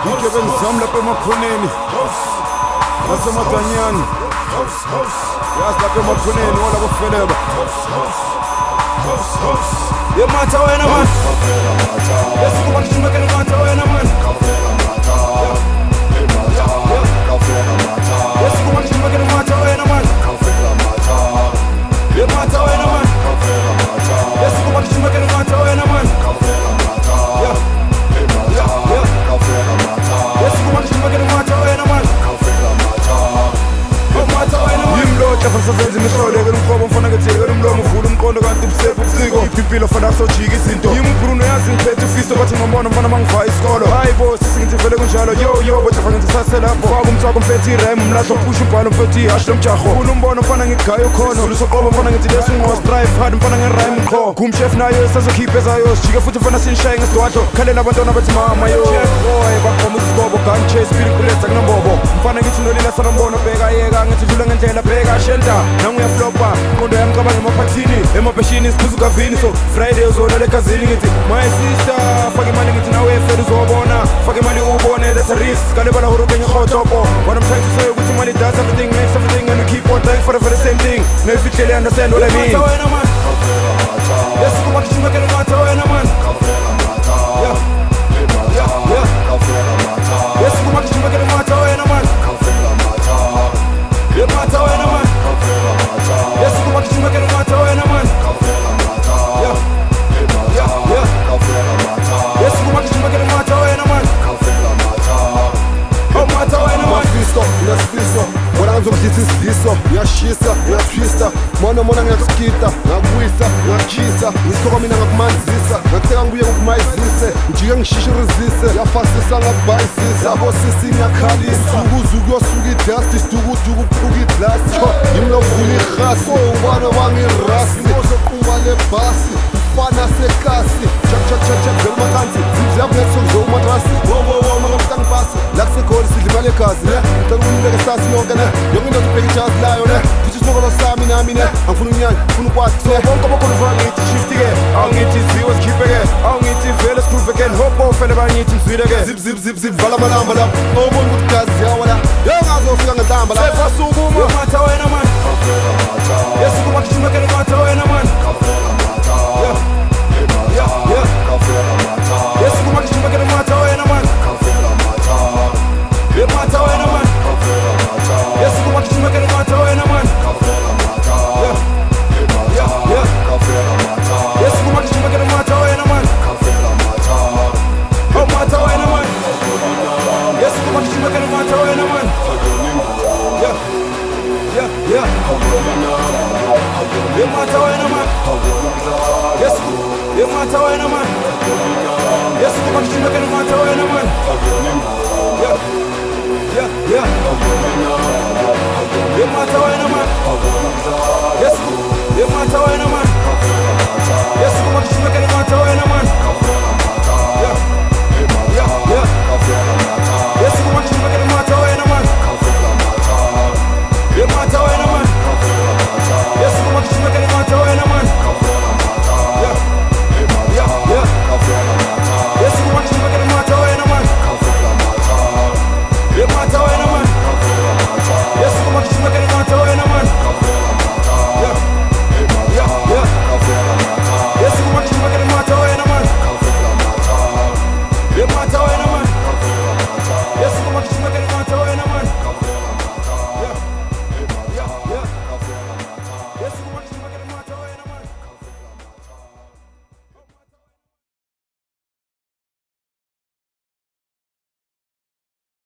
Ngizama lapha emakhoneni nasemadanyani yazi lapha emakhoneni wala bafeleba yematha wena man yesikuba ngishimekele matha wena man yesikuba ngishimekele matha wena man yematha wena man yesikuba ngishimekele matha wena man yimloja fasazenza imihlolo umhlobo mfana ngethekela umlomo uvula umqondo kanti busefu ubuciko impilo fana sojika izinto yimbruno yazi ngiphethe ufiso bathi ngibona mfana mangivaya isikolo hayi bo sisingithi vele kunjalo yo bathi fana ngisase lapho faka umthwako mfethu irem umlahlo phusha umbhalo mfethu ihashi lomjaho ufuna umbono mfana ngigaya ukhono lusoqobo mfana ngithi lesingo strive hard mfana ngerime mkho kumchef nayo sazokhipha ezayo sijike futhi mfana sinishaye ngesidwadlo khalela abantwana bathi mama yo boy baqoma isikhobo gun chase spirit bullets akunombobo mfana ngithi nolila sanombono bheka yeka ngithi dlula ngendlela bheka shelter nanguyaflopa qondo yamcabanga emaphathini emabheshini siphuza ukavini so Friday uzolala ekazini ngithi my sister fake imali ngithi nawe fela uzobona fake imali ubone that's a risk kalebala horo kenye khotopo what I'm trying to say ukuthi imali does everything makes everything and we keep on trying for the same thing no if you clearly understand what I mean yes kuba kishimekele matha wena man yeah yes kuba kishimekele matha wena man yeah matha wena man yes kuba kishimekele matha wena man yeah yes kuba kishimekele matha wena man oh matha wena man ngiyasifiso bona ngizokudlisa isifiso ngiyashisa ngiyatwista mona ngiyakuskita ngakubuyisa ngiyakukhisa ngisithoka mina ngakumanzisa ngakutheka ngibuye ngokumayizise ngijike ngishishirizise ngiyafasisa ngakubhayisisa yabo sisi ngiyakhalisa ukuze kuyosuka idasti sidukuduku kuphuka iglasi ngimlovula irhasi ubana wangirasi ozoquma lebhasi ufana sekasi chak zelmakanzi zibziyakunetho ngizomatrasi makabutangibhasi la kusekhona sidla imali egazi ne ngicela sasi yonke ne yonke into ubheka ijazi layo ne futhi isimokolo sami nami ne angifuna unyanya ngifuna ukwathi ne bonke abakhona ufana ngithi shift-ke awungithi ziwe sikhiphe-ke awungithi vele siprove-ke hopo fele bangithi mzwile-ke zip vala amalamba la obona ukuthi gazi ziyawala yongazofika ngehlamba la sefasukuma matha wena man yesikuba kishimekele matha wena man yesikuba kishimekele matha wena man yematha wena man yesikuba kishimekele matha wena man yesikuba kishimekele matha wena man oh matha wena man yesikuba kishimekele matha wena man yematha wena man yematha wena man yesikuba kishimekele matha wena man yematha wena man yematha wena man yesikuba kishimekele matha